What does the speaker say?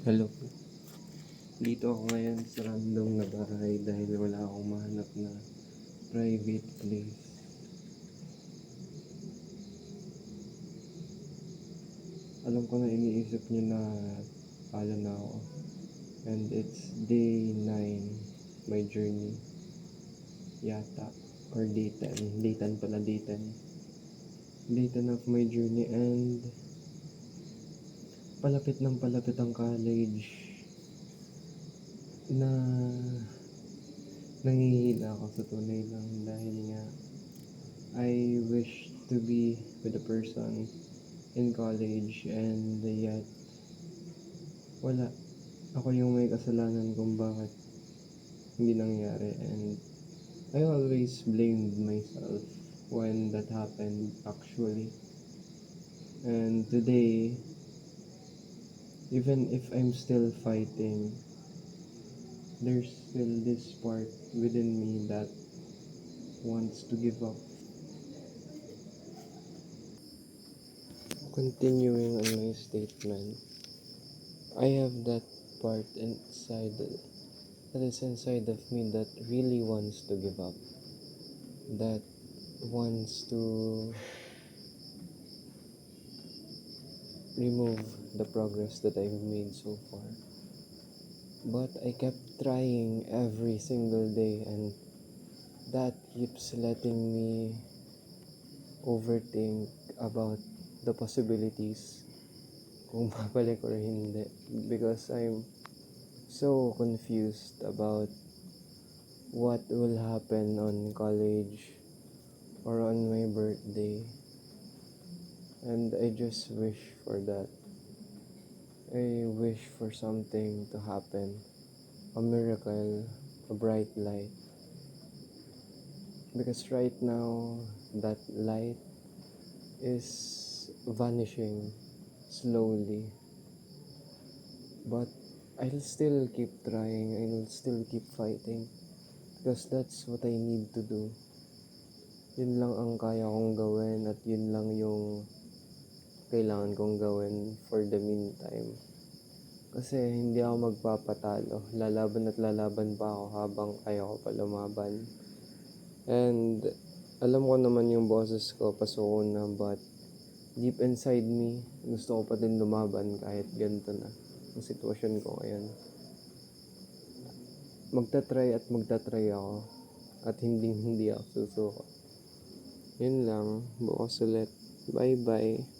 Hello po. Dito ako ngayon sa random na bahay dahil wala akong mahanap na private place. Alam ko na iniisip niyo na pala na ako. And it's day 9, my journey. Yata. Or day 10. Day 10 pala, day 10. Day 10 of my journey and palapit ng palapit ang college na nangihina ako sa tunay lang dahil nga I wish to be with a person in college and yet wala. Ako yung may kasalanan kung bakit hindi nangyari and I always blamed myself when that happened actually. And today, even if I'm still fighting, there's still this part within me that wants to give up. Continuing on my statement, I have that part that is inside of me that really wants to give up, that wants to remove the progress that I've made so far. But I kept trying every single day and that keeps letting me overthink about the possibilities kung babalik or hindi, because I'm so confused about what will happen on college or on my birthday, and I just wish for that. I wish for something to happen, a miracle, a bright light, because right now that light is vanishing slowly, but I'll still keep trying, I'll still keep fighting because that's what I need to do. Yun lang ang kaya kong gawin at yun lang yung kailangan kong gawin for the meantime. Kasi hindi ako magpapatalo. Lalaban at lalaban pa ako habang kaya ko pa lumaban. And alam ko naman yung boses ko pasuko na, but deep inside me, gusto ko pa din lumaban kahit ganito na ang sitwasyon ko ngayon. Magta-try ako at hindi ako susuko. Yun lang, bukas ulit. Bye bye.